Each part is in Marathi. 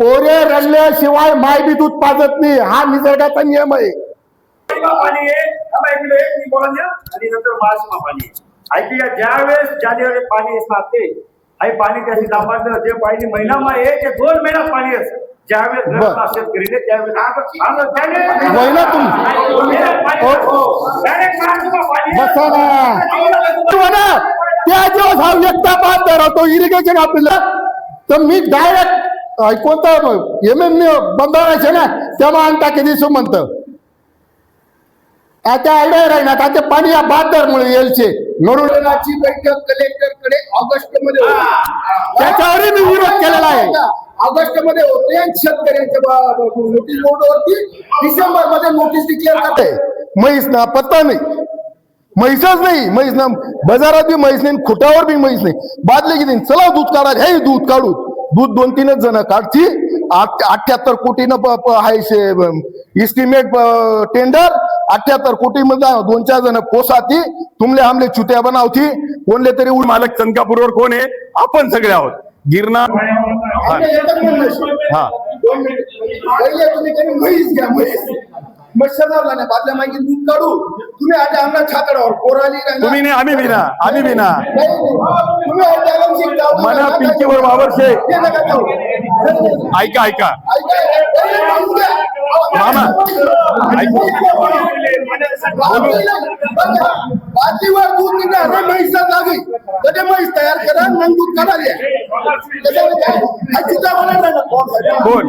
पोरे रडल्याशिवाय माय बी दूध पाजत नाही, हा निसर्गाचा नियम आहे. पाणी आहे मी बोला आणि नंतर महात्मा पाणी ऐकूया. ज्यावेळेस ज्यावेळेस पाणी असणार ते आई पाणी त्याची दाबाचं जे पाणी महिना आहे ते 2 महिन्यात पाणी असतं. ज्यावेळेस शेतकरी त्यावेळेस त्या दिवस हा व्यक्ता पाहत राहतो इरिगेशन आपल्याला, तर मी डायरेक्ट कोणता बंधारायचे ना तेव्हा अंगठा किती सु म्हणतं आता आयडिया राहणार. आता पाणी या बहादरमुळे येलचे नोडूची बैठक कलेक्टरकडे ऑगस्ट मध्ये त्याच्यावरही मी विरोध केलेला आहे. ऑगस्ट मध्ये होते आणि शेतकऱ्यांच्या नोटीस बोर्डवरती डिसेंबर मध्ये नोटीस डिक्लेअर करते. म्हैस ना पत्ता नाही, म्हैसच नाही, म्हैस ना बाजारात बी म्हैस नाही, खुटावर बी म्हैस नाही. बादले किती चला दूध काढा, हे दूध काढू. दूध 2-3 जण काढची. 78 कोटीनं आहे इस्टिमेट टेंडर. 78 कोटी मध्ये 2-4 जण पोसाती तुमले आमले चुत्या बनावती. कोणले तरी मालक चंद्रपूरवर कोण आहे? आपण सगळे आहोत. गिरणार हा बादल्या मागे दूध काढू. तुम्ही आता आमना छातडावर पोराली तुम्ही नाही, आम्ही बिना मना पिंकीवर वावरशे. ऐका मामा बादलीवर दूध निघणार म्हैसा जागी कधी म्हैस तयार करा मग दूध काढायला कोण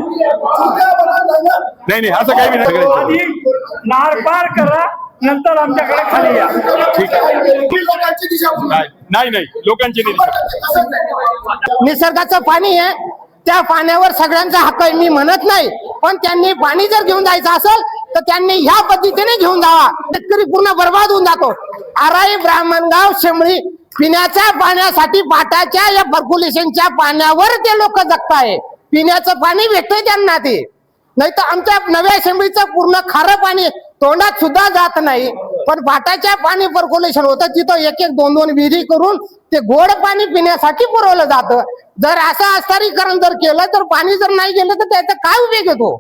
नाही असं काही नाही. नार पार करा नंतर आमच्याकडे खाली या. ठीक आहे. लोकांची दिशा नाही लोकांची निसर्गाचं पाणी आहे, त्या पाण्यावर सगळ्यांचा हक्क आहे मी म्हणत नाही, पण त्यांनी पाणी जर घेऊन जायचं असेल तर त्यांनी ह्या पद्धतीने घेऊन जावा. शेतकरी पूर्ण बर्बाद होऊन जातो. आराई, ब्राह्मणगाव, शेमळी पिण्याच्या पाण्यासाठी पाटाच्या या पर्क्युलेशनच्या पाण्यावर ते लोक जगताय. पिण्याचं पाणी भेटतंय त्यांना, ते नाही तर आमच्या नव्या शेंबळीचं पूर्ण खारं पाणी तोंडात सुद्धा जात नाही. पण पाटाच्या पाणी पर्क्युलेशन होतं तिथं 1-1, 2-2 विहिरी करून ते गोड पाणी पिण्यासाठी पुरवलं जातं. जर असं आस्तारीकरण जर केलं तर पाणी जर नाही गेलं तर त्याचा काय उपयोग येतो?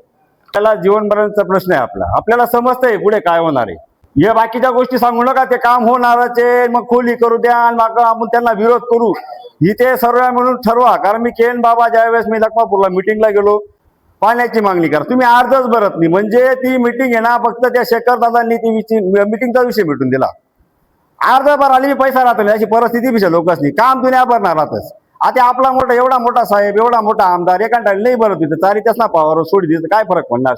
त्याला जीवनभराचा प्रश्न आहे आपल्याला समजतंय पुढे काय होणार आहे. हे बाकीच्या गोष्टी सांगू नका, ते काम होणारच आहे. मग खोली करू द्या, मग आपण त्यांना विरोध करू. इथे सर्व म्हणून ठरवा. कारण मी केन बाबा ज्यावेळेस मी लखमापूरला मिटिंगला गेलो, पाण्याची मागणी करा. तुम्ही अर्जच भरत नाही. म्हणजे ती मिटिंग आहे ना, फक्त त्या शेखर दादांनी ती मिटिंगचा विषय मिटून दिला. अर्ज भर आली पैसा राहतो नाही अशी परिस्थिती पिशा लोकांनी काम तुम्ही भरणार राहतच. आता आपला मोठा एवढा मोठा साहेब, एवढा मोठा आमदार एका टाइम नाही भरत तिथं चारी त्याच ना पावर सोडी देत काय फरक पडणार?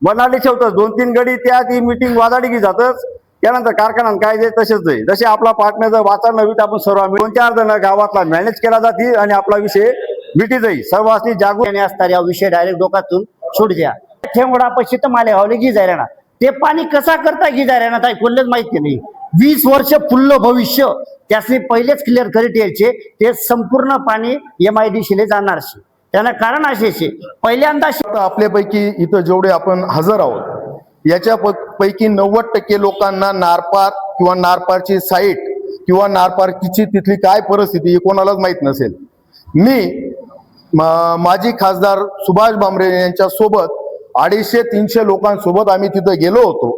बनाडी ठेवतच 2-3 गडी त्या ती मिटिंग वादाडी की जातच. त्यानंतर कारखान्यात काय जे तसेच जाईल. जसे आपला पार्टनर जर वाचा नवीन आपण सर्व 2-4 जण गावातला मॅनेज केला जाते आणि आपला विषय मिटी जाईल. सर्वांनी जागरूक असतात. या विषय डायरेक्ट डोक्यातून सोड द्या. ठेंगोडा पैसे तर माले हवले की जायला ना ते पाणी कसा करता की जायला ना काही कोणलेच माहिती नाही. 20 वर्ष फुल्ल भविष्य त्याचे पहिलेच क्लिअर करीत यायचे. ते संपूर्ण पाणी MIDC जाणार. त्यांना कारण असे पहिल्यांदा आपल्यापैकी इथं जेवढे आपण हजर आहोत याच्या पैकी 90% लोकांना नारपार किंवा नारपारची साईट किंवा नारपारची तिथली काय परिस्थिती हे कोणालाच माहित नसेल. मी माजी खासदार सुभाष भामरे यांच्या सोबत 250-300 लोकांसोबत आम्ही तिथं गेलो होतो.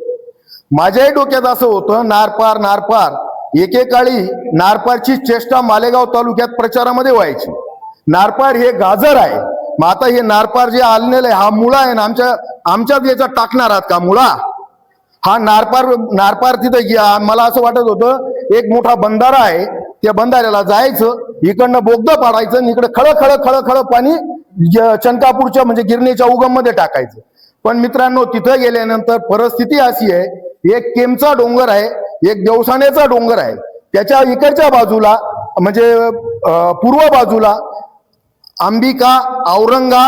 माझ्याही डोक्यात असं होतं नारपार एकेकाळी नारपारची चेष्टा मालेगाव तालुक्यात प्रचारामध्ये व्हायची. नारपार हे गाजर आहे. मग आता हे नारपार जे आलेलं आहे हा मुळा आहे ना, आमच्याच याचा टाकणार आहात का मुळा? हा नारपार तिथं मला असं वाटत होतं एक मोठा बंधारा आहे, त्या बंधाऱ्याला जायचं, इकडनं बोगदं पाडायचं आणि इकडे खळ पाणी चनकापूरच्या म्हणजे गिरणीच्या उगम मध्ये टाकायचं. पण मित्रांनो तिथं गेल्यानंतर परिस्थिती अशी आहे, एक केमचा डोंगर आहे, एक देवसाण्याचा डोंगर आहे. त्याच्या इकडच्या बाजूला म्हणजे पूर्व बाजूला अंबिका, औरंगा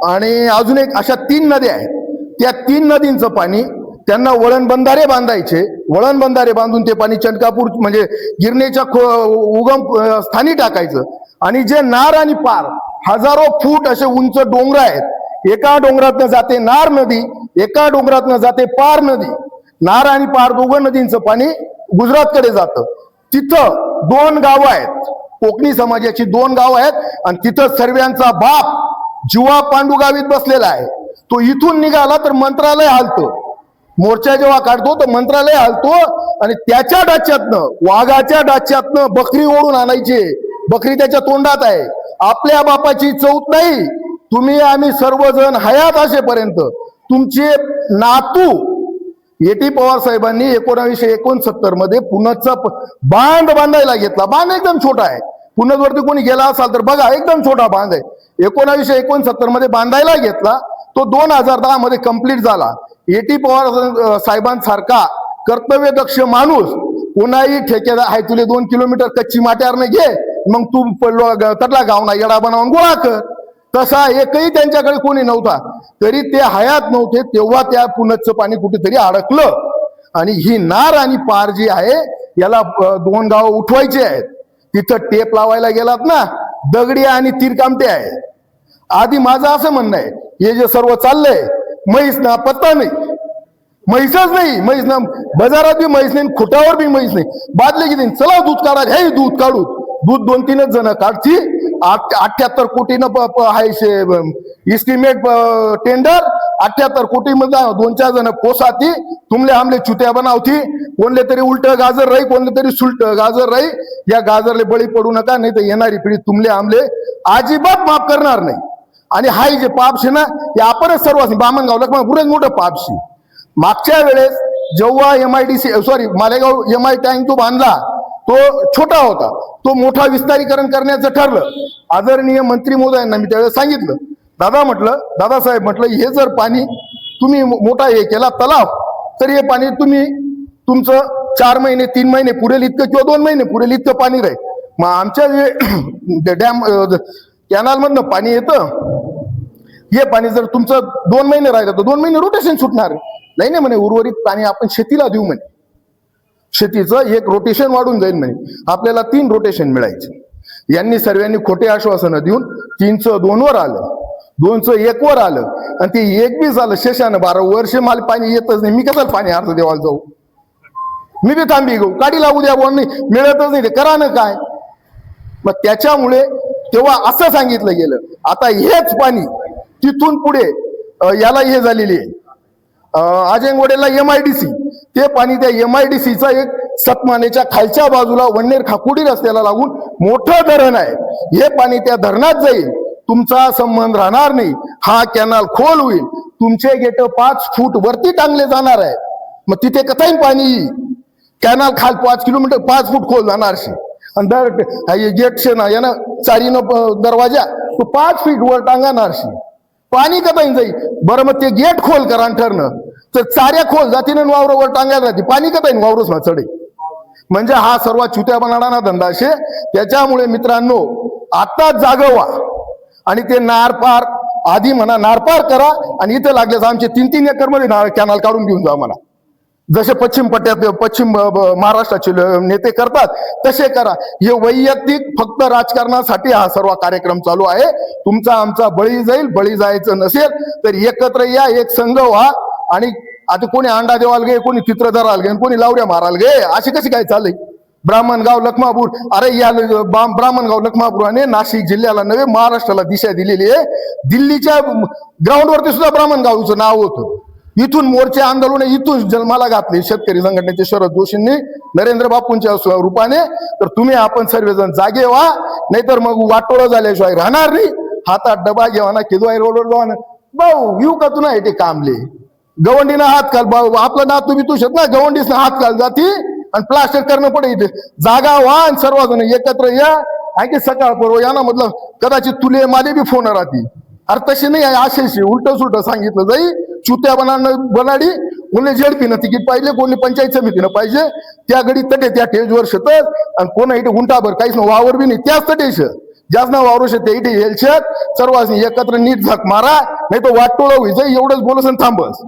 आणि अजून एक अशा 3 नद्या आहेत. त्या 3 नदींचं पाणी त्यांना वळण बंधारे बांधायचे. वळण बंधारे बांधून ते पाणी चनकापूर म्हणजे गिरणीच्या उगम स्थानी टाकायचं. आणि जे नार आणि पार हजारो फूट असे उंच डोंगर आहेत. एका डोंगरातनं जाते नार नदी, एका डोंगरातनं जाते पार नदी. नार आणि पार दोघं नदींचं पाणी गुजरातकडे जातं. तिथं 2 गावं आहेत, कोकणी समाजाची 2 गावं आहेत आणि तिथं सर्वांचा बाप जीवा पांडुगावीत बसलेला आहे. तो इथून निघाला तर मंत्रालय हालतो. मोर्चा जेव्हा काढतो तर मंत्रालय हालतो आणि त्याच्या डाच्यातनं, वाघाच्या डाच्यातनं बकरी ओढून आणायची. बकरी त्याच्या तोंडात आहे. आपल्या बापाची चौथ नाही. तुम्ही आम्ही सर्वजण हयात असेपर्यंत तुमचे नातू ए.टी. पवार साहेबांनी 1969 मध्ये पुनचा बांध बांधायला घेतला. बांध एकदम छोटा आहे. पुनजवरती कोणी गेला असाल तर बघा, एकदम छोटा बांध आहे. 1969 मध्ये बांधायला घेतला. तो 2010 मध्ये कंप्लीट झाला. ए.टी. पवार साहेबांसारखा कर्तव्यदक्ष माणूस कोणाही ठेकेदार आहे, तुले 2 किलोमीटर कच्ची माट्यारने घे, मग तू तडला गावना येडा बनवून गोळा कर. तसा एकही त्यांच्याकडे कोणी नव्हता. तरी ते हयात नव्हते तेव्हा त्या पुनचं पाणी कुठेतरी अडकलं. आणि ही नार आणि पार जी आहे याला 2 गाव उठवायचे आहेत. तिथं टेप लावायला गेलात ना, दगडी आणि तीरकामटे आहे. आधी माझं असं म्हणणं आहे, हे जे सर्व चाललंय, म्हैस ना पत्ता नाही, म्हैसच नाही, म्हैस ना बाजारात बी म्हैस नाही, खुटावर बी म्हैस नाही. बादले किती, चला दूध काढा, हे दूध काढू. दूध 2-3 जण काढची. 78 कोटीनं इस्टिमेट टेंडर, 78 कोटी मध्ये 2-4 जण पोसाती. तुमले आमले चुत्या बनावती. कोणले तरी उलट गाजर राही, कोणले तरी सुलट गाजर राही. या गाजरले बळी पडू नका, नाही तर येणारी पिढी तुमले आमले अजिबात माफ करणार नाही. आणि हाय जे पापशी ना, हे आपणच सर्व बामणगावला पुरेच मोठं पापशी. मागच्या वेळेस जेव्हा मालेगाव MI टँक जो बांधला तो छोटा होता, तो मोठा विस्तारीकरण करण्याचं ठरलं. आदरणीय मंत्री महोदयांना मी त्यावेळेस सांगितलं, दादासाहेब म्हटलं, हे जर पाणी तुम्ही मोठा हे केला तलाव, तर हे पाणी तुमचं 4 महिने 3 महिने पुरेल इतकं किंवा 2 महिने पुरेल इतकं पाणी राहील. मग आमच्या जे डॅम कॅनल मधनं पाणी येतं, हे पाणी जर तुमचं 2 महिने राहिलं तर 2 महिने रोटेशन सुटणार नाही म्हणे. उर्वरित पाणी आपण शेतीला देऊ म्हणे. शेतीचं 1 रोटेशन वाढून जाईल म्हणे. आपल्याला 3 रोटेशन मिळायचे. यांनी सर्वांनी खोटे आश्वासनं देऊन 3चं 2 वर आलं, 2चं 1 वर आलं आणि ते 1 बी झालं. शेषानं 12 वर्ष मला पाणी येतच नाही. मी कसं पाणी अर्ज देवाला जाऊ? मी बी थांबी घेऊ, काढी लागू द्या, बोल नाही मिळतच नाही, ते करा ना काय. मग त्याच्यामुळे तेव्हा असं सांगितलं गेलं. आता हेच पाणी तिथून पुढे याला हे झालेली आहे, आजेंगवडेला MIDC. ते पाणी त्या MIDCचा एक सतमानेच्या खालच्या बाजूला वन्नेर खाकुडी रस्त्याला लागून मोठं धरण आहे. हे पाणी त्या धरणात जाईल. तुमचा संबंध राहणार नाही. हा कॅनल खोल होईल. तुमचे गेट 5 फूट वरती टांगले जाणार आहे. मग तिथे कथाही पाणी कॅनल खाल 5 किलोमीटर 5 फूट खोल जाणार शे. आणि गेट शे ना यानं चारीनं दरवाजा तो 5 फीट वर टांगणार शे. पाणी कथाही जाईल. बरं मग ते गेट खोल करा ठरणं तर चाऱ्या खोल जातीनं वावरावर टांगायला राहते. पाणी कथाही वावरच ना चढे. म्हणजे हा सर्व चुत्या बनाडाना धंदा शे. त्याच्यामुळे मित्रांनो, आता जागं व्हा आणि ते नारपार आधी म्हणा, नारपार करा. आणि इथे लागल्यास आमचे 3-3 एकर मध्ये कॅनल काढून घेऊन जा म्हणा. जसे पश्चिम महाराष्ट्राचे नेते करतात तसे करा. हे वैयक्तिक फक्त राजकारणासाठी हा सर्व कार्यक्रम चालू आहे. तुमचा आमचा बळी जाईल. बळी जायचं नसेल तर एकत्र या, एक संघ व्हा. आणि आता कोणी अंडा देवाल गे, कोणी चित्र धराल गे, कोणी लावड्या माराल गे, असे कसे काय चाललंय? ब्राह्मणगाव लखमापूर, अरे या ब्राह्मणगाव लखमापूराने नाशिक जिल्ह्याला नव्हे महाराष्ट्राला दिशा दिलेली आहे. दिल्लीच्या ग्राउंडवरती सुद्धा ब्राह्मणगावचं नाव होतं. इथून मोर्चे आंदोलन इथून जन्माला घातले शेतकरी संघटनेचे शरद जोशींनी नरेंद्र बापूंच्या रूपाने. तर तुम्ही आपण सर्वजण जागे व्हा, नाहीतर मग वाटोळं झाल्याशिवाय राहणार नाही. हातात डबा घेवा ना, केदवाई रोडवर ना, भाऊ येऊ का तुला हे कामले गवंडीनं हात घाल. भाऊ आपलं ना तुम्ही तू शक ना, गवंडीस हात घाल जाती आणि प्लास्टर करणं पडे. इथे जागा व्हा आणि सर्वजण एकत्र या. आणखी सकाळ पर्व या ना, मतलब कदाचित तुले माझे बी फोन राहतील. अरे तसे नाही आहे, असेशी उलट सुलट सांगितलं जाई. चुत्या बनाडी कोणी झेडपीनं तिकीट पाहिजे, कोणी पंचायत समितीनं पाहिजे. त्या घडी तटे त्या टेजवर शेतत आणि कोणा इथे उंटाभर काहीच ना वावर बी नाही. त्याच तटेश जास्त ना वावरू शकते इथे येईल शेत. सर्वांनी एकत्र नीट झक मारा, नाही तर वाटोळं होईल. एवढंच बोलस आणि थांबस.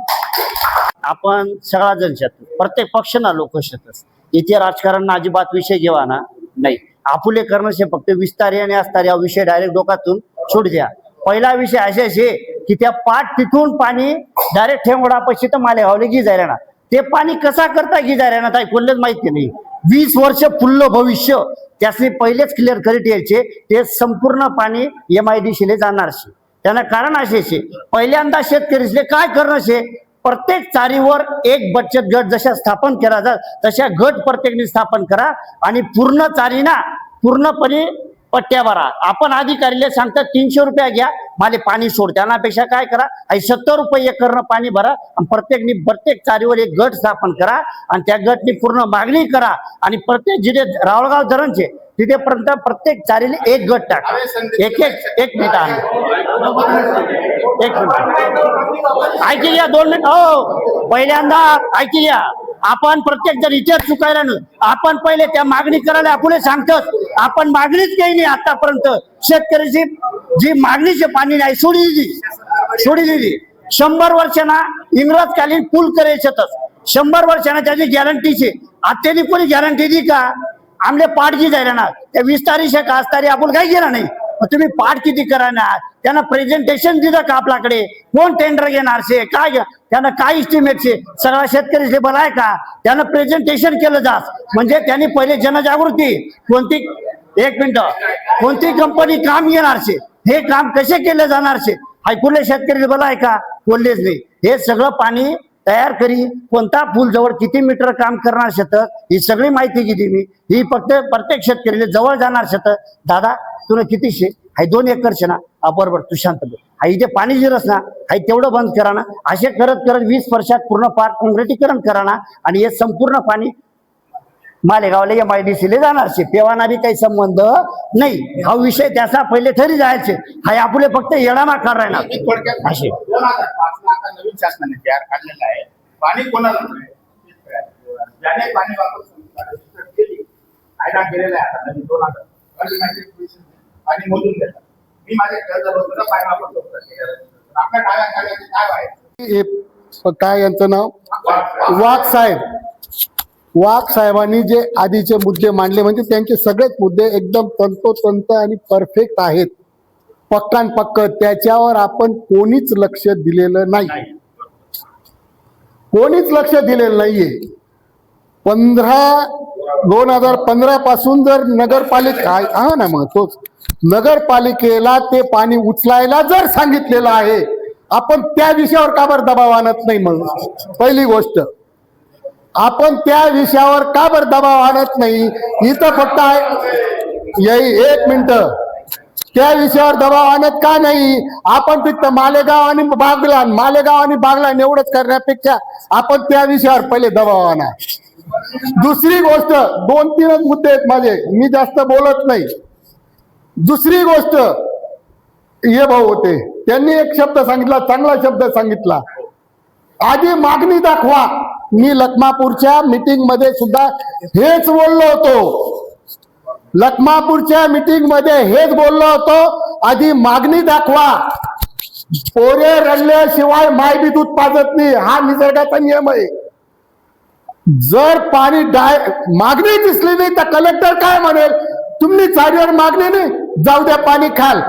आपण सगळा जण शेत, प्रत्येक पक्ष ना लोक शेतस. इथे राजकारण अजिबात विषय घेवा ना नाही. आपुले करणं शे फक्त विस्तार आणि असतार या विषय डायरेक्ट डोक्यातून सोड द्या. पहिला विषय असे शे की त्या पाठ तिथून पाणी डायरेक्ट ठेंगोडा पशी तर मालेगावले गी जायला ना. ते पाणी कसा करता गी जायला ना काही कोणलेच माहिती नाही. 20 वर्ष फुल्ल भविष्य त्यासनी पहिलेच क्लिअर करीत यायचे. ते संपूर्ण पाणी MIDCले जाणार शे. त्यानं कारण असे पहिल्यांदा शेतकरीसले काय करणं शे, प्रत्येक चारीवर एक बचत गट जशा स्थापन केला जात तशा गट प्रत्येकने स्थापन करा आणि पूर्ण चारीना पूर्णपणे पट्ट्या भरा. आपण अधिकारीला सांगतात 300 रुपये घ्या मला पाणी सोड, त्यापेक्षा काय करा 70 रुपये एकरनं पाणी भरा आणि प्रत्येक चारीवर एक गट स्थापन करा आणि त्या गटनी पूर्ण मागणी करा आणि प्रत्येक जिथे रावळगाव धरणचे तिथे प्रत्येक चारीला एक गट टाक. एक मिनिट आहे, एक मिनिट ऐकी घ्या, 2 मिनिट. हो पहिल्यांदा ऐकी घ्या, आपण प्रत्येक जर इथे चुकायला नाही, आपण पहिले त्या मागणी करायला आपण सांगतात. आपण मागणीच काही नाही आतापर्यंत. शेतकऱ्याची जी मागणीचे पाणी नाही सोडी दिली 100 वर्षांना इंग्रजकालीन पूल करायचं 100 वर्षांना त्याची गॅरंटीची. आता त्यांनी कोणी गॅरंटी दी का? आमले पाठगी जायला ना त्या 20 तारीख आज तारीख आपण काही केलं नाही. तुम्ही पाठ किती करणार, त्यांना प्रेझेंटेशन दिलं का आपल्याकडे, कोण टेंडर घेणार शे, काय त्यांना काय इस्टिमेट शे, सगळा शेतकरी लेबल आहे का, त्यांना प्रेझेंटेशन केलं जात. म्हणजे त्यांनी पहिले जनजागृती कोणती कंपनी काम घेणार शे, हे काम कसे केले जाणार शे, ऐकूले शेतकरी लेबल आहे का, बोललेच नाही. हे सगळं पाणी तयार करी, कोणता पूल जवळ किती मीटर काम करणार शेतात ही सगळी माहिती किती मी ही फक्त प्रत्येक शेतकरीला जवळ जाणार शेतात. दादा तुला किती शे, हाय 2 एकर शे ना, बरोबर तू शांत बस, हा इथे पाणी जिरस ना, हाय तेवढं बंद करा ना. असे करत 20 वर्षात पूर्ण पार काँक्रिटीकरण करा ना आणि हे संपूर्ण पाणी मालेगावला या MIDC जाणार शे. पेवाना बी काही संबंध नाही. हा विषय त्याचा पहिले ठरी जायचे. हाय आपले फक्त येडामा कार राहणार असे. 2005 नवीन शासनाने तयार काढलेला आहे. पाणी कोणाला ज्याने पाणी वापर केली कायदा केलेला आहे. आता 2000 पाणी मोजून देतात. मी माझ्या कर्ज पाणी वापरतो. आपल्या डाव्या खाण्याचे काय आहे, काय यांचं नाव वाघ साहेबांनी जे आधीचे मुद्दे मांडले म्हणजे त्यांचे सगळेच मुद्दे एकदम तंतोतंत आणि परफेक्ट आहेत, पक्कानपक्क. त्याच्यावर आपण कोणीच लक्ष दिलेलं नाही, कोणीच लक्ष दिलेलं नाहीये. 2015 पासून जर नगरपालिका हा ना, मग तोच नगरपालिकेला ते पाणी उचलायला जर सांगितलेलं आहे, आपण त्या विषयावर का बरं दबाव आणत नाही? मग पहिली गोष्ट आपण त्या विषयावर का बरं दबाव आणत नाही? इथं फक्त एक मिनिट, त्या विषयावर दबाव आणत का नाही? आपण फक्त मालेगाव आणि बागलान एवढंच करण्यापेक्षा आपण त्या विषयावर पहिले दबाव आणा. दुसरी गोष्ट, 2-3 मुद्दे आहेत माझे, मी जास्त बोलत नाही. दुसरी गोष्ट, हे भाऊ होते त्यांनी एक शब्द सांगितला, चांगला शब्द सांगितला, आधी मागणी दाखवा. मी लखमापूरच्या मीटिंग मध्ये सुद्धा हेच बोललो होतो. आधी मागणी दाखवा. पोरे रडल्याशिवाय माय बी दूध पाजत नाही, हा निसर्गाचा नियम आहे. जर पाणी मागणी दिसली नाही तर कलेक्टर काय म्हणेल, तुम्ही चारीवर मागणी नाही, जाऊ द्या पाणी खाल,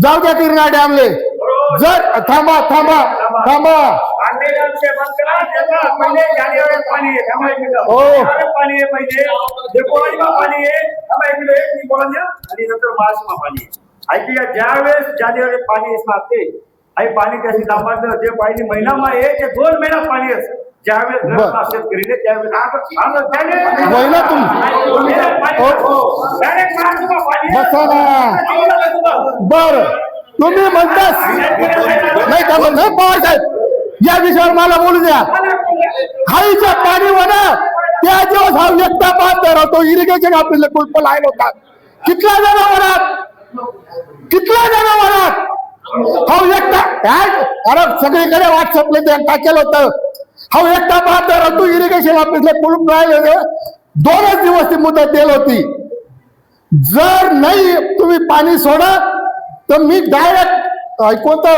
जाऊ द्या किरणा डॅमले. जर थांबा ज्यावेळेस जानेवारी पाणी असते पाणी त्याची दाबाचं जे पाणी महिना आहे ते 2 महिन्यात पाणी असतं. ज्यावेळेस शेतकरी बर तुम्ही म्हणतास नाही का? पवार साहेब या विषयावर मला बोलू द्या. हाईच्या पाणी म्हणा त्या दिवस हा एकटा पाहत राहतो. इरिगेशन ऑफिसला कुलप लायला होता. कितल्या जनावरात हा एकटा, अरे सगळीकडे व्हॉट्सअपला टाकेल होतं. हा एकटा पाहत राहतो. इरिगेशन ऑफिसला कुलूप राहिलं. 2च दिवस ती मुदत दिली होती. जर नाही तुम्ही पाणी सोडा तर मी डायरेक्ट कोणता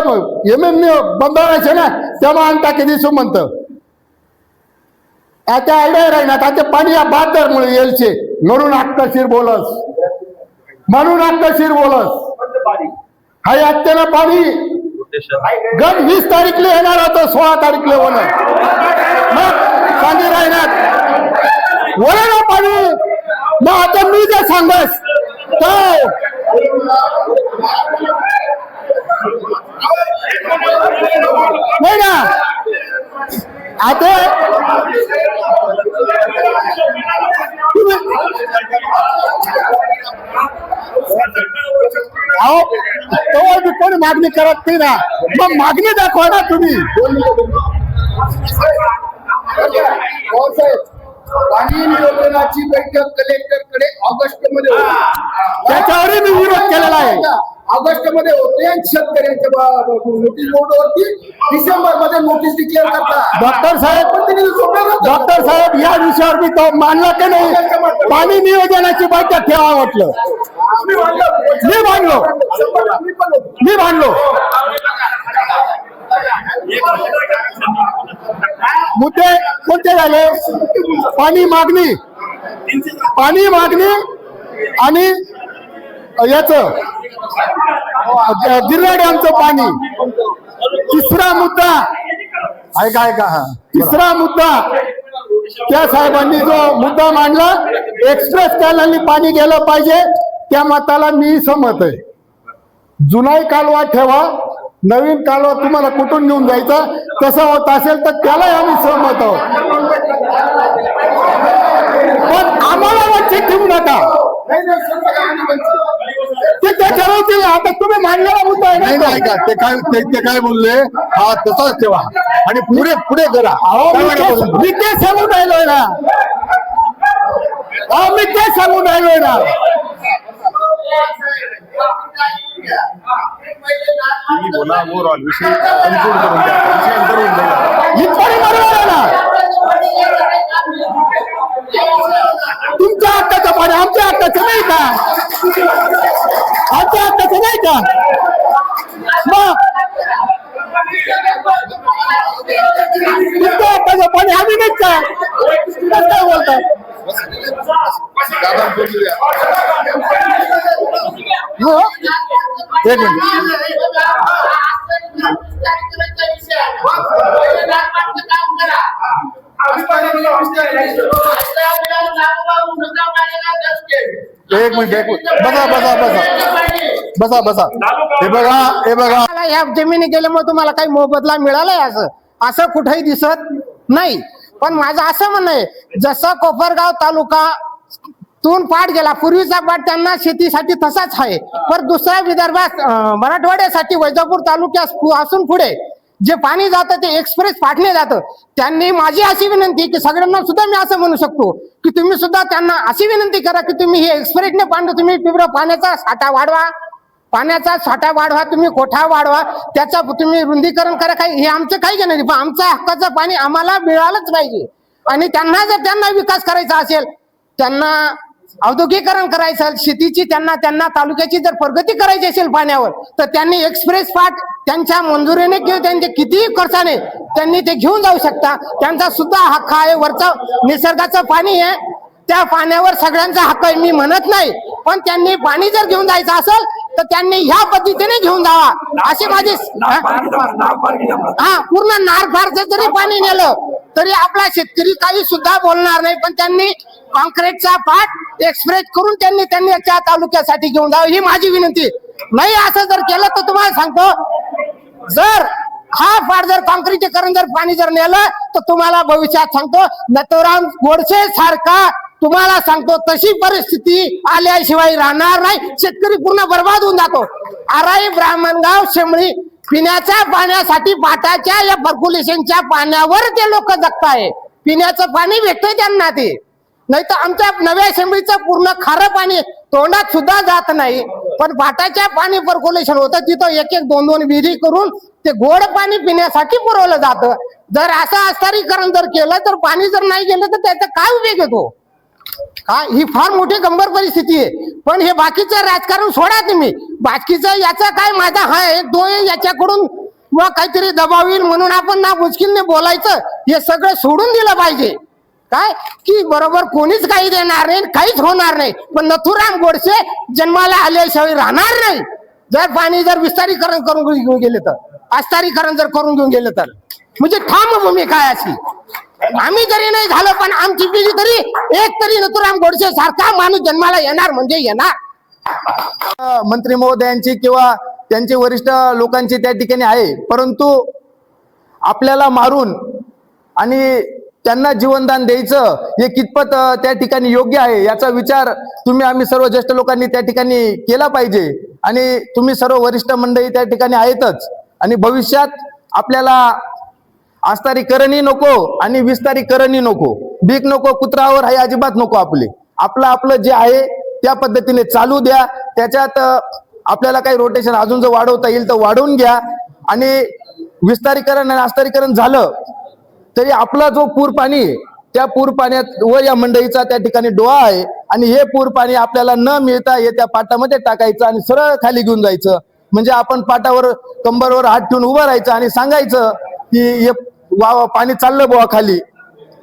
MME बंदवायचे ना तेव्हा आणता कधी सो म्हणत. आता आयडिया राहिना आता पाणी या बहादरमुळे येलचे म्हणून अक्कशीर बोलस हाय आत्यानं पाणी गण 20 तारीखला येणार होतं, 16 तारीखला होणार. मग पाणी राहणार बोला ना पाणी. मग आता मी जे सांगस काय नाही ना आता अहो तेव्हा बी कोणी मागणी करत नाही ना, मग मागणी दाखवा ना तुम्ही. पाणी नियोजनाची बैठक कलेक्टरकडे ऑगस्ट मध्ये होती. त्याच्यावरही मी विरोध केलेला आहे. ऑगस्ट मध्ये होते आणि शेतकऱ्यांच्या नोटीस बोर्डवरती डिसेंबर मध्ये नोटीस डिक्लेअर करतात. डॉक्टर साहेब या विषयावर मी तो मानला की नाही, पाणी नियोजनाची बैठक ठेवा म्हटलं. मी मानलो. मुद्दे कोणते झाले? पाणी मागणी आणि याच गिरणा डॅमचं पाणी. तिसरा मुद्दा ऐका तिसरा मुद्दा त्या साहेबांनी जो मुद्दा मांडला, एक्सप्रेस कॅनलनी पाणी गेलं पाहिजे, त्या मताला मी सहमत आहे. जुनाई कालवा ठेवा, नवीन कालवा तुम्हाला कुठून घेऊन जायचा तसं होत असेल तर त्यालाही आम्ही सहमत आहोत. पण आम्हाला वंचित ठेवू नका. ते ठरवतील. आता तुम्ही मांडलेला मुद्दा आहे नाही ना. ऐका, ते काय बोलले, हा तसाच ठेवा आणि पुढे करा. मी ते सांगून राहिलोय ना. मी ते सांगून राहिलोय ना. बोला ओव्हरऑल विषय कन्क्लूड करून द्या. विषय करून द्या. इथपर्यंत बरोबर आहे ना. तुमच्या हक्काचं पाणी आमच्या हक्काचं नाही का? आमच्या हक्काचं नाही का? मग तुमच्या हक्काचं पाणी आम्ही नाही का? काय बोलतात? दादा बोलू द्या. हो? एक मिनिट. बसा. हे बघा मला या जमिनी गेल्यामुळे तुम्हाला काही मोबदला मिळालाय असं कुठेही दिसत नाही. पण माझं असं म्हणणं आहे, जसं कोपरगाव तालुका तून पाठ गेला, पूर्वीचा पाठ त्यांना शेतीसाठी तसाच आहे. पण दुसऱ्या विदर्भात मराठवाड्यासाठी वैजापूर तालुक्यात असून पुढे जे पाणी जातं ते एक्सप्रेस पाठले जातं. त्यांनी माझी अशी विनंती की सगळ्यांना सुद्धा मी असं म्हणू शकतो की तुम्ही सुद्धा त्यांना अशी विनंती करा की तुम्ही हे एक्सप्रेसने पाणी तुम्ही तीव्र पाण्याचा साठा वाढवा, तुम्ही कोठा वाढवा, त्याचा तुम्ही रुंदीकरण करा. काही हे आमचं काही घेणार नाही, पण आमच्या हक्काचं पाणी आम्हाला मिळालंच पाहिजे. आणि त्यांना विकास करायचा असेल, त्यांना औद्योगिकरण करायचं, शेतीची त्यांना तालुक्याची जर प्रगती करायची असेल पाण्यावर, तर त्यांनी एक्सप्रेस पाठ त्यांच्या मंजुरीने किंवा त्यांच्या कितीही खर्चाने त्यांनी ते घेऊन जाऊ शकता. त्यांचा सुद्धा हक्क आहे. वरचं निसर्गाचं पाणी आहे, त्या पाण्यावर सगळ्यांचा हक्क आहे, मी म्हणत नाही. पण त्यांनी पाणी जर घेऊन जायचं असेल तर त्यांनी ह्या पद्धतीने घेऊन जावा अशी माझी. पूर्ण नारफारचं जरी पाणी नेलं तरी आपला शेतकरी काही सुद्धा बोलणार नाही. पण त्यांनी कॉन्क्रीटचा पाठ एक्सप्रेस करून त्यांनी त्या तालुक्यासाठी घेऊन जावं ही माझी विनंती. नाही असं जर केलं तर तुम्हाला सांगतो, जर हा पाठ जर कॉन्क्रीटीकरण जर पाणी जर नेलं तर तुम्हाला भविष्यात सांगतो नथुराम गोडसे सारखा तुम्हाला सांगतो तशी परिस्थिती आल्याशिवाय राहणार नाही. शेतकरी पूर्ण बर्बाद होऊन जातो. आराई, ब्राह्मणगाव, शेमळी पिण्याच्या पाण्यासाठी पाटाच्या या पर्क्युलेशनच्या पाण्यावर ते लोक जगताय. पिण्याचं पाणी भेटतंय त्यांना, ते नाही तर आमच्या नव्या शेंबळीचं पूर्ण खारं पाणी तोंडात सुद्धा जात नाही. पण पाटाच्या पाणी पर्क्युलेशन होतं, तिथं एक दोन विहिरी करून ते गोड पाणी पिण्यासाठी पुरवलं जातं. जर असं आस्तारीकरण जर केलं तर पाणी जर नाही गेलं तर त्याचा काय उपयोग येतो? ही फार मोठी गंभीर परिस्थिती आहे. पण हे बाकीचं राजकारण सोडा तुम्ही. बाकीचं याचा काय माझा आहे याच्याकडून किंवा काहीतरी दबाव येईल म्हणून आपण ना मुश्किलने बोलायचं, हे सगळं सोडून दिलं पाहिजे. काय की बरोबर कोणीच काही देणार नाही, काहीच होणार नाही. पण नथुराम गोडसे जन्माला आल्याशिवाय राहणार नाही. जर पाणी जर विस्तारीकरण करून घेऊन गेले तर, आस्तारीकरण जर करून घेऊन गेलं तर, म्हणजे ठाम भूमिका आहे अशी. आम्ही जरी नाही झालं पण आमची पिढी तरी एक तरी नथुराम गोडसे सारखा माणूस जन्माला येणार म्हणजे येणार. मंत्री महोदयांची किंवा त्यांचे वरिष्ठ लोकांचे त्या ठिकाणी आहे, परंतु आपल्याला मारून आणि त्यांना जीवनदान द्यायचं हे कितपत त्या ठिकाणी योग्य आहे याचा विचार आम्ही सर्व ज्येष्ठ लोकांनी त्या ठिकाणी केला पाहिजे. आणि तुम्ही सर्व वरिष्ठ मंडळी त्या ठिकाणी आहेतच. आणि भविष्यात आपल्याला आस्तारीकरणही नको आणि विस्तारीकरणही नको, भीक नको, कुत्रावर हे अजिबात नको. आपलं जे आहे त्या पद्धतीने चालू द्या. त्याच्यात आपल्याला काही रोटेशन अजून जर वाढवता येईल तर वाढवून घ्या. आणि विस्तारीकरण आणि आस्तारीकरण झालं तरी आपला जो पूर पाणी आहे त्या पूर पाण्यात व या मंडईचा त्या ठिकाणी डोळा आहे. आणि हे पूर पाणी आपल्याला न मिळता त्या पाटामध्ये टाकायचं आणि सरळ खाली घेऊन जायचं. म्हणजे आपण पाटावर कंबरवर हात ठेवून उभं राहायचं आणि सांगायचं की हे पाणी चाललं बुवा खाली.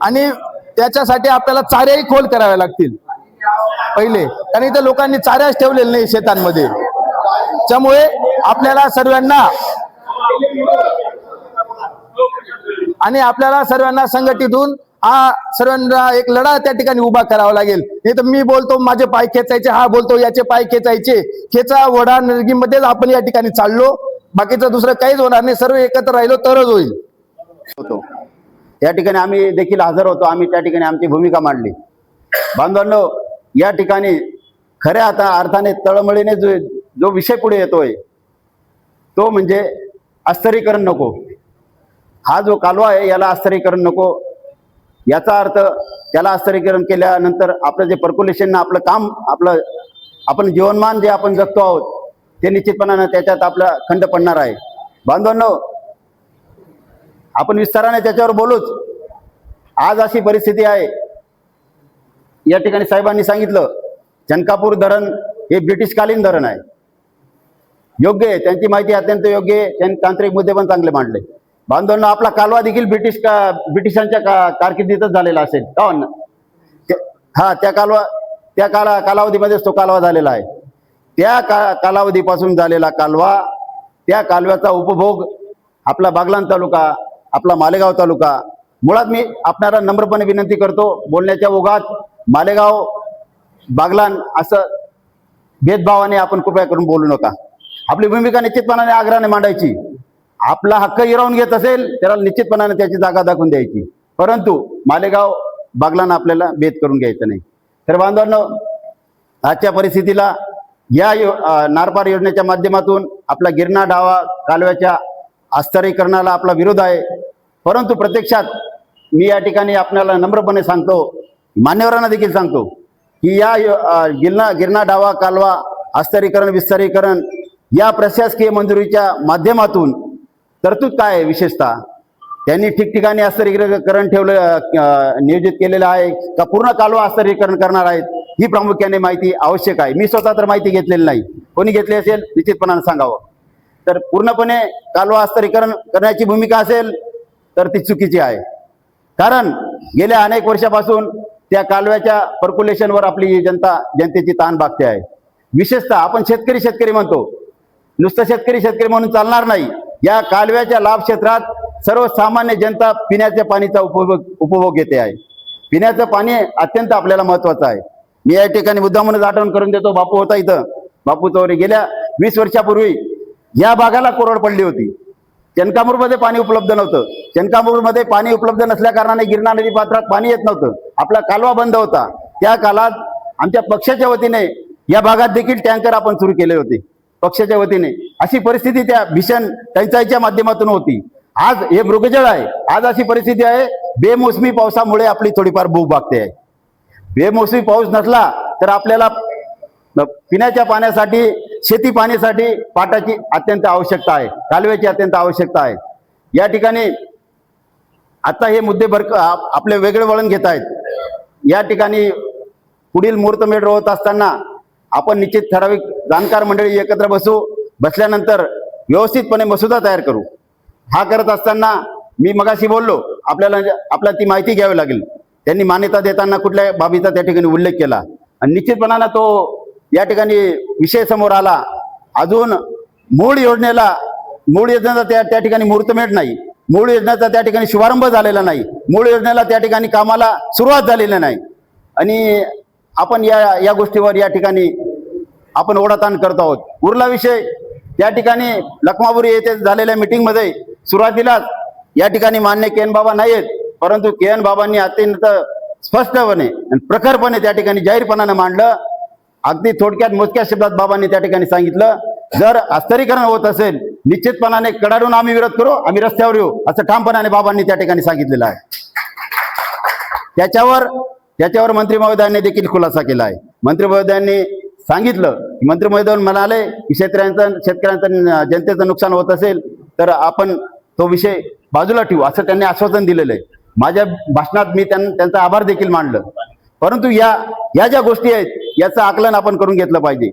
आणि त्याच्यासाठी आपल्याला चाऱ्याही खोल कराव्या लागतील पहिले, कारण इथे लोकांनी चाऱ्याच ठेवलेले नाही शेतांमध्ये. त्यामुळे आपल्याला सर्वांना संघटित होऊन सर्वांना एक लढा त्या ठिकाणी उभा करावा लागेल. नाही तर मी बोलतो माझे पाय खेचायचे, हा बोलतो याचे पाय खेचायचे, खेचा वडा निर्गीमध्येच आपण या ठिकाणी चाललो. बाकीचं दुसरं काहीच होणार नाही. सर्व एकत्र राहिलो तरच होईल. या ठिकाणी आम्ही देखील हजर होतो. आम्ही त्या ठिकाणी आमची भूमिका मांडली. बांधवांनो, या ठिकाणी खऱ्या अर्थाने तळमळीने जो विषय पुढे येतोय तो म्हणजे अस्तरीकरण नको. हा जो कालवा आहे याला अस्तरीकरण नको. याचा अर्थ त्याला अस्तरीकरण केल्यानंतर आपलं जे पर्क्युलेशन आपलं काम आपण जीवनमान जे आपण जगतो आहोत ते निश्चितपणानं त्याच्यात आपला खंड पडणार आहे. बांधवांनो, आपण विस्ताराने त्याच्यावर बोलूच. आज अशी परिस्थिती आहे, या ठिकाणी साहेबांनी सांगितलं चनकापूर धरण हे ब्रिटिशकालीन धरण आहे. योग्य आहे, त्यांची माहिती अत्यंत योग्य आहे. त्यांनी तांत्रिक मुद्दे पण चांगले मांडले. बांधवांनो, आपला कालवा देखील ब्रिटिशांच्या कारकिर्दीतच झालेला असेल का हो? हा, त्या कालावधीमध्येच तो कालवा झालेला आहे. त्या कालावधीपासून झालेला कालवा, त्या कालव्याचा उपभोग आपला बागलाण तालुका, आपला मालेगाव तालुका. मुळात मी आपल्याला नम्रपणे विनंती करतो, बोलण्याच्या ओघात मालेगाव बागलाण असं भेदभावाने आपण कृपया करून बोलू नका. आपली भूमिका निश्चितपणाने आग्रहाने मांडायची. आपला हक्क हिरावून घेत असेल त्याला निश्चितपणाने त्याची जागा दाखवून द्यायची, परंतु मालेगाव बागलाण आपल्याला भेद करून घ्यायचं नाही. तर बांधवांनो, आजच्या परिस्थितीला या नारपार योजनेच्या माध्यमातून आपला गिरणा डावा कालव्याच्या अस्तरीकरणाला आपला विरोध आहे. परंतु प्रत्यक्षात मी या ठिकाणी आपल्याला नम्रपणे सांगतो, मान्यवरांना देखील सांगतो की या गिरणा डावा कालवा अस्तरीकरण विस्तारीकरण या प्रशासकीय मंजुरीच्या माध्यमातून तरतूद काय आहे, विशेषतः त्यांनी ठिकठिकाणी अस्तरीकरण नियोजित केलेलं आहे का पूर्ण कालवा अस्तरीकरण करणार आहेत, ही प्रामुख्याने माहिती आवश्यक आहे. मी स्वतः तर माहिती घेतलेली नाही, कोणी घेतली असेल निश्चितपणाने सांगावं. तर पूर्णपणे कालवा अस्तरीकरण करण्याची भूमिका असेल तर ती चुकीची आहे. कारण गेल्या अनेक वर्षापासून त्या कालव्याच्या पर्क्युलेशनवर आपली जनतेची ताण भागते आहे. विशेषतः आपण शेतकरी म्हणतो, नुसतं शेतकरी म्हणून चालणार नाही. या कालव्याच्या लाभ क्षेत्रात सर्वसामान्य जनता पिण्याच्या पाणीचा उपभोग घेते आहे. पिण्याचं पाणी अत्यंत आपल्याला महत्वाचं आहे. मी या ठिकाणी मुद्दामूनच आठवण करून देतो, बापू होता इथं, बापू चौरे गेल्या 20 वर्षापूर्वी या भागाला कोरड पडली होती. चनकापूरमध्ये पाणी उपलब्ध नव्हतं. चनकापूरमध्ये पाणी उपलब्ध नसल्या कारणाने गिरणा नदी पात्रात पाणी येत नव्हतं. आपला कालवा बंद होता. त्या काळात आमच्या पक्षाच्या वतीने या भागात देखील टँकर आपण सुरू केले होते पक्षाच्या वतीने. अशी परिस्थिती त्या भीषण टंचाईच्या माध्यमातून होती. आज हे मृगजळ आहे. आज अशी परिस्थिती आहे, बेमोसमी पावसामुळे आपली थोडीफार भूक भागते आहे. बेमोसमी पाऊस नसला तर आपल्याला पिण्याच्या पाण्यासाठी, शेती पाण्यासाठी पाटाची अत्यंत आवश्यकता आहे, कालव्याची अत्यंत आवश्यकता आहे. या ठिकाणी आता हे मुद्दे आपले वेगळे वळण घेत आहेत. या ठिकाणी पुढील मुहूर्तमेढ होत असताना आपण निश्चित ठराविक जाणकार मंडळी एकत्र बसल्यानंतर व्यवस्थितपणे मसुदा तयार करू. हा करत असताना मी मगाशी बोललो, आपल्याला ती माहिती घ्यावी लागेल. त्यांनी मान्यता देताना कुठल्या बाबीचा त्या ठिकाणी उल्लेख केला आणि निश्चितपणानं तो या ठिकाणी विषय समोर आला. अजून मूळ योजनेचा त्या ठिकाणी मुहूर्तमेढ नाही, मूळ योजनेचा त्या ठिकाणी शुभारंभ झालेला नाही, मूळ योजनेला त्या ठिकाणी कामाला सुरुवात झालेली नाही. आणि आपण या गोष्टीवर या ठिकाणी आपण ओढाताण करत आहोत. उरला विषय त्या ठिकाणी लखमापुरी येथे झालेल्या मीटिंगमध्ये सुरुवातीलाच या ठिकाणी मान्य केएन बाबा नाहीत, परंतु केएन बाबांनी अत्यंत स्पष्टपणे आणि प्रखरपणे त्या ठिकाणी जाहीरपणाने मांडलं. अगदी थोडक्यात मोजक्या शब्दात बाबांनी त्या ठिकाणी सांगितलं, जर हस्तांतरीकरण होत असेल निश्चितपणाने कडाडून आम्ही विरोध करू, आम्ही रस्त्यावर येऊ, असं ठामपणाने बाबांनी त्या ठिकाणी सांगितलेलं आहे. त्याच्यावर मंत्री महोदयांनी देखील खुलासा केला आहे. मंत्री महोदयांनी सांगितलं, मंत्री महोदय म्हणाले की शेतकऱ्यांचं जनतेचं नुकसान होत असेल तर आपण तो विषय बाजूला ठेवू, असं त्यांनी आश्वासन दिलेलं आहे. माझ्या भाषणात मी त्यांचा आभार देखील मानलं. परंतु या ज्या गोष्टी आहेत याचं आकलन आपण करून घेतलं पाहिजे.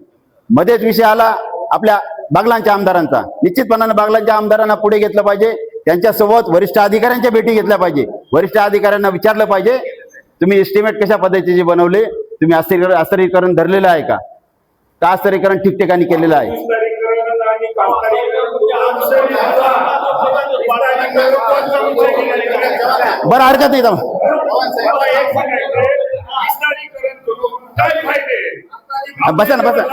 मध्येच विषय आला आपल्या बागलांच्या आमदारांचा. निश्चितपणाने बागलांच्या आमदारांना पुढे घेतलं पाहिजे, त्यांच्यासोबत वरिष्ठ अधिकाऱ्यांच्या भेटी घेतल्या पाहिजे. वरिष्ठ अधिकाऱ्यांना विचारलं पाहिजे, तुम्ही एस्टिमेट कशा पद्धतीचे बनवले, तुम्ही हस्तांतरीकरण धरलेलं आहे का हस्तांतरीकरण ठिकठिकाणी केलेलं आहे. बरं, हरकत नाही. बसा ना बसा,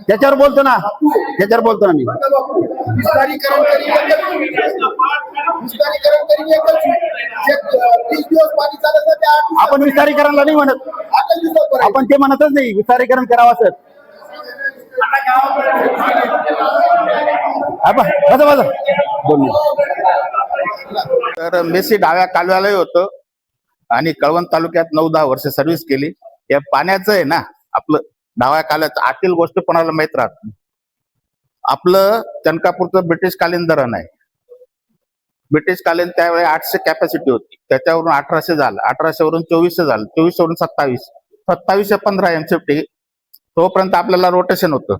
त्याच्यावर बोलतो ना मी. आपण विस्तारीकरणला नाही म्हणत, आपण ते म्हणतच नाही विस्तारीकरण करावं सर. बसा 2 मिनिट. तर मेसी डाव्या कालव्यालाही होतं आणि कळवण तालुक्यात 9-10 वर्ष सर्व्हिस केली. या पाण्याचं आहे ना, आपलं डाव्या कालव्याचं आतील गोष्ट कोणाला माहित राहत नाही. आपलं चनकापूरचं ब्रिटिशकालीन धरण आहे. ब्रिटिशकालीन त्यावेळी 800 कॅपॅसिटी होती, त्याच्यावरून 1800 झालं, 1800 वरून 2400 झालं, 2400 वरून 27, 27 15 MCFT. तोपर्यंत आपल्याला रोटेशन होतं.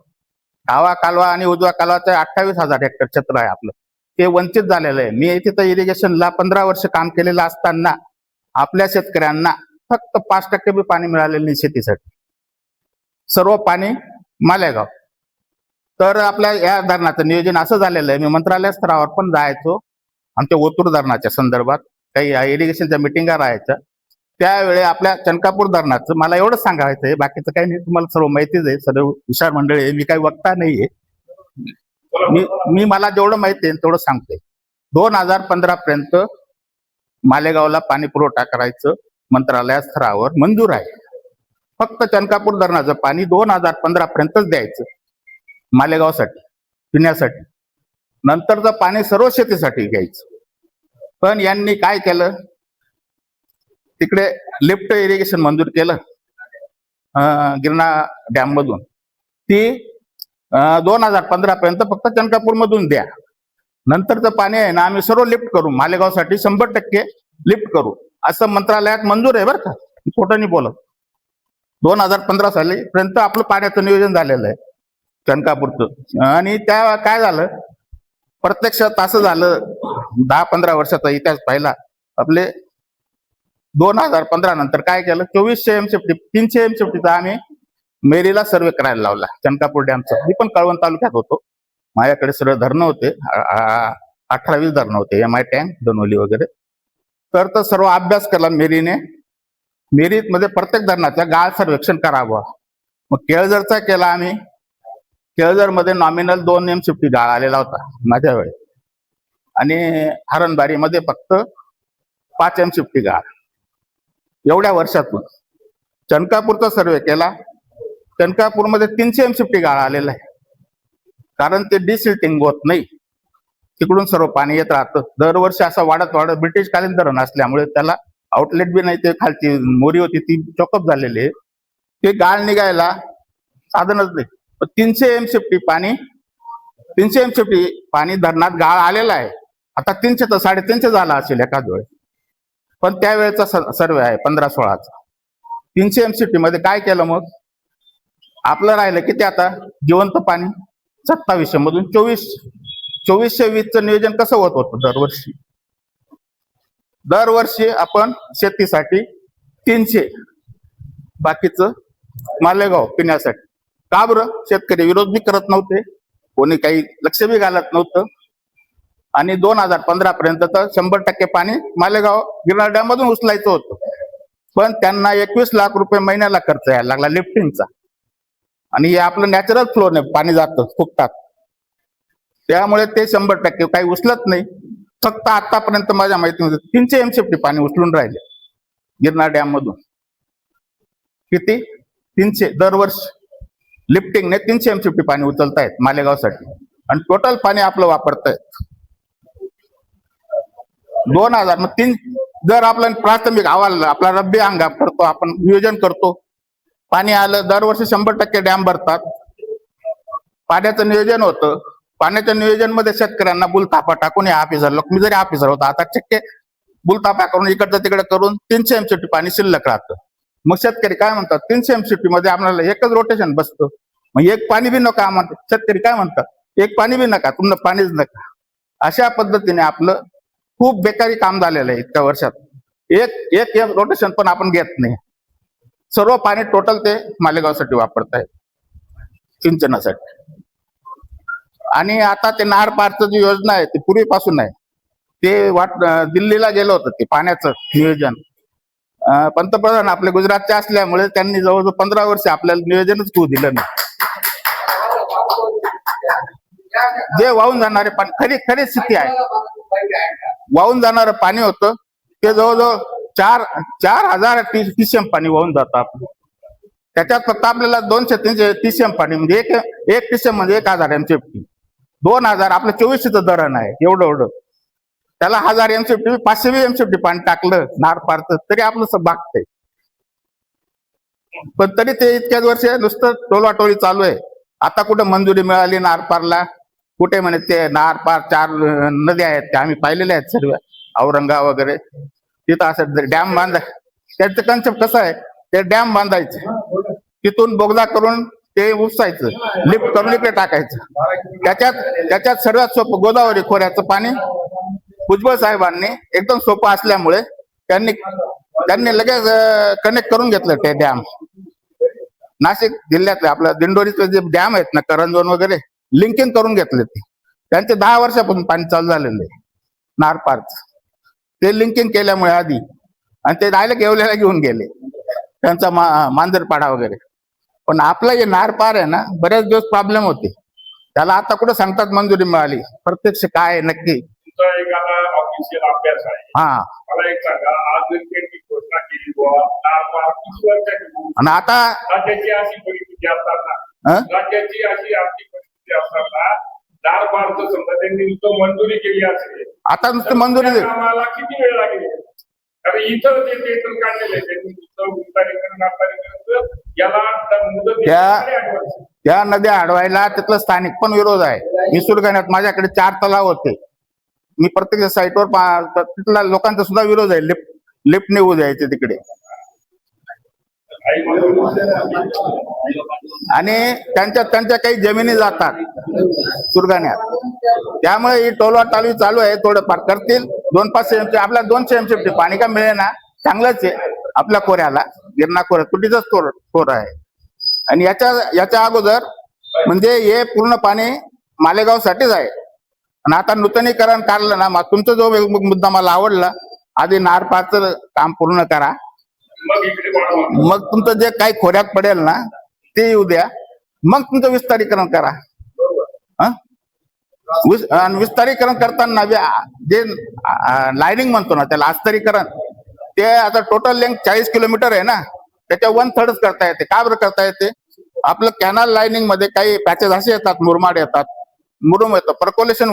डावा कालवा आणि उजवा कालवाचं 28,000 हेक्टर क्षेत्र आहे आपलं, ते वंचित झालेलं आहे. मी तिथं इरिगेशनला 15 वर्ष काम केलेलं असताना आपल्या शेतकऱ्यांना फक्त 5% बी पाणी मिळालेलं नाही शेतीसाठी. सर्व पाणी मालेगाव. तर आपल्या या धरणाचं नियोजन असं झालेलं आहे, मी मंत्रालय स्तरावर पण जायचो आमच्या ओतूर धरणाच्या संदर्भात, काही इरिगेशनच्या मिटिंगा राहायच्या. त्यावेळी आपल्या चनकापूर धरणाचं मला एवढं सांगायचं आहे, बाकीचं काही नाही, तुम्हाला सर्व माहितीच आहे, सर्व विशाल मंडळी आहे, मी काही वक्ता नाहीये. मी मला जेवढं माहिती आहे तेवढं सांगतोय. 2015 पर्यंत मालेगावला पाणी पुरवठा करायचं मंत्रालय स्तरावर मंजूर आहे. फक्त चनकापूर धरणाचं पाणी 2015 पर्यंतच द्यायचं मालेगावसाठी पिण्यासाठी. नंतरचं पाणी सर्व शेतीसाठी घ्यायचं. पण यांनी काय केलं, तिकडे लिफ्ट इरिगेशन मंजूर केलं गिरणा डॅम मधून. ती 2015 पर्यंत फक्त चनकापूर मधून द्या, नंतरचं पाणी आहे ना आम्ही सर्व लिफ्ट करू, मालेगावसाठी 100% लिफ्ट करू, असं मंत्रालयात मंजूर आहे. बरं का, खोटं नाही बोलत. 2015 साली पर्यंत आपलं पाण्याचं नियोजन झालेलं आहे चनकापूरचं. आणि त्या काय झालं, प्रत्यक्षात असं झालं, 10-15 वर्षाचा इतिहास पाहिला आपले. 2015 नंतर काय केलं, 2400 MCFT 300 MCFTचा आम्ही मेरीला सर्वे करायला लावला चनकापूर डॅमचा. मी पण कळवण तालुक्यात होतो, माझ्याकडे सर्व धरणं होते, 18-20 धरणं होते, MI टँक, दोनोली वगैरे. तर तो सर्व अभ्यास केला मेरीने. मेरीत मध्ये प्रत्येक धरणाचा गाळ सर्वेक्षण करावं. मग केळझरचा केला आम्ही. केळझर मध्ये नॉमिनल 2 MCFT गाळ आलेला होता माझ्या वेळी, आणि हरणबारी मध्ये फक्त 5 MCFT गाळ. एवढ्या वर्षातून चनकापूरचा सर्वे केला, चनकापूरमध्ये 300 MCFT गाळ आलेला आहे. कारण ते डिसिल्टिंग होत नाही, तिकडून सर्व पाणी येत राहतं. दरवर्षी असं वाढत ब्रिटिशकालीन धरण असल्यामुळे त्याला आउटलेट बी नाही, ते खालची मोरी होती ती चॉकअप झालेली आहे, ते गाळ निघायला साधनच नाही. 300 MCFT पाणी धरणात गाळ आलेला आहे. आता 300 तर 350 झाला असेल एखाद वेळेस, पण त्यावेळेचा सर्वे आहे 15-16चा. 300 MCFT मध्ये काय केलं मग, आपलं राहिलं की ते आता जिवंत पाणी 2700 मधून 2420चं नियोजन कसं होत होतं दरवर्षी आपण शेतीसाठी 300, बाकीचं मालेगाव पिण्यासाठी. का बरं, शेतकरी विरोध बी करत नव्हते, कोणी काही लक्ष बी घालत नव्हतं. आणि 2015 पर्यंत तर 100% पाणी मालेगाव गिरणा डॅम मधून उचलायचं होतं. पण त्यांना 21 लाख रुपये महिन्याला खर्च यायला लागला लिफ्टिंगचा. आणि हे आपलं नॅचरल फ्लो नाही, पाणी जातं फुकटात. त्यामुळे ते 100% काही उचलत नाही. फक्त आतापर्यंत माझ्या माहितीमध्ये 300 MCFT पाणी उचलून राहिले गिरनार डॅम मधून. किती? 300 दरवर्षी लिफ्टिंगने 300 MCFT पाणी उचलतायत मालेगावसाठी आणि टोटल पाणी आपलं वापरतायत 2000. मग जर आपलं प्राथमिक अहवाल आपला रब्बी हंगाम करतो, आपण नियोजन करतो, पाणी आलं दरवर्षी 100% डॅम भरतात, पाण्याचं नियोजन होतं. पाण्याच्या नियोजन मध्ये शेतकऱ्यांना बुलतापा टाकून या ऑफिसर मी जरी ऑफिसर होता आता चक्के बुलतापा करून इकडचं तिकडे करून 300 MCFT पाणी शिल्लक राहतं. मग शेतकरी काय म्हणतात, 300 MCFT मध्ये आपल्याला एकच रोटेशन बसतं, मग एक पाणी बी नका आम्हाला. शेतकरी काय म्हणतात, एक पाणी बी नका, तुम्हाला पाणीच नका. अशा पद्धतीने आपलं खूप बेकारी काम झालेलं आहे इतक्या वर्षात. एक एक रोटेशन पण आपण घेत नाही. सर्व पाणी टोटल ते मालेगावसाठी वापरतायत सिंचनासाठी. आणि आता ते नार पारचं जी योजना आहे ती पूर्वीपासून आहे. ते दिल्लीला गेलं होतं ते पाण्याचं नियोजन. पंतप्रधान आपले गुजरातचे असल्यामुळे त्यांनी जवळजवळ 15 वर्ष आपल्याला नियोजनच होऊ दिलं नाही. जे वाहून जाणारे पाणी खरी स्थिती आहे, वाहून जाणारं पाणी होतं ते जवळजवळ 4000 TCM पाणी वाहून जातं आपलं. त्याच्यात फक्त आपल्याला 200-300 TCM पाणी म्हणजे एक TCM म्हणजे 1000 MCFT. 2000 आपलं 2400चं धरण आहे एवढं. त्याला 1000 MCFT 520 MCFT पाणी टाकलं नार पारचं तरी आपलं भागतंय. पण तरी ते इतक्याच वर्ष नुसतं टोलवाटोळी चालू आहे. आता कुठं मंजुरी मिळाली नार पारला, कुठे म्हणे ते नार पार 4 नद्या आहेत त्या आम्ही पाहिलेल्या आहेत सर्व, औरंगा वगैरे. तिथं असं डॅम त्यांचं कन्सेप्ट कसं आहे, ते डॅम बांधायचं, तिथून बोगदा करून ते उपसायचं, लिफ्ट करून इकडे टाकायचं. त्याच्यात सर्वात सोपं गोदावरी खोऱ्याचं पाणी भुजबळ साहेबांनी एकदम सोपं असल्यामुळे त्यांनी लगेच कनेक्ट करून घेतलं ते डॅम. नाशिक जिल्ह्यातले आपल्या दिंडोरीचे जे डॅम आहेत ना, करंजोन वगैरे, लिंकिंग करून घेतले ते. त्यांचे 10 वर्षापासून पाणी चालू झालेलं आहे नार पारचं. ते लिंकिंग केल्यामुळे आधी, आणि ते डायरेक्ट येवल्याला घेऊन गेले त्यांचा मांजरपाडा वगैरे. पण आपलं हे नार पार आहे ना, बरेच दिवस प्रॉब्लेम होते त्याला. आता कुठं सांगतात मंजुरी मिळाली, प्रत्यक्ष काय आहे नक्की. ऑफिशियल अभ्यास आहे. हा, मला एक सांगा, आज त्यांनी घोषणा केली बुवा नार पार किती वर्षाची, आणि आता राज्याची अशी परिस्थिती असताना, राज्याची अशी आर्थिक परिस्थिती असताना नार पारचं समजा त्यांनी नुसतं मंजुरी केली असेल, आता नुसतं मंजुरी आम्हाला किती वेळ लागेल? कारण इतर जे टेंडर काढलेले आहे त्यांनी नुसतं विस्तारीकरण याला मुदत त्या नद्या अडवायला तिथलं स्थानिक पण विरोध आहे. मी सुरगाण्यात माझ्याकडे 4 तलाव होते, मी प्रत्येक साईटवर तिथला लोकांचा सुद्धा विरोध आहे. लिफ्ट निघू द्यायचे तिकडे, आणि त्यांच्या काही जमिनी जातात सुरगाण्यात. त्यामुळे ही टोलवाटालवी चालू आहे. थोडंफार करतील. 2-5 MCFT आपल्या 200 MCFT पाणी का मिळे ना, चांगलंच आहे आपल्या खोऱ्याला. गिरनार खोऱ्यात तुटीचंच खोर आहे. आणि याच्या अगोदर म्हणजे हे पूर्ण पाणी मालेगावसाठीच आहे. आणि आता नूतनीकरण काढलं ना, मग तुमचा जो मुद्दा मला आवडला, आधी नार पारचं काम पूर्ण करा, मग तुमचं जे काही खोऱ्यात पडेल ना ते येऊ द्या, मग तुमचं विस्तारीकरण करा. आणि विस्तारीकरण करताना जे लाईनिंग म्हणतो ना त्याला अस्तरीकरण, ते आता टोटल लेंथ 40 किलोमीटर आहे ना, त्याच्या 1/3 करता येते. का बरं करता येते? आपलं कॅनल लाईनिंग मध्ये काही पॅचेस असे येतात, मुरमाड येतात, मुरुम येतं, पर्कोलेशन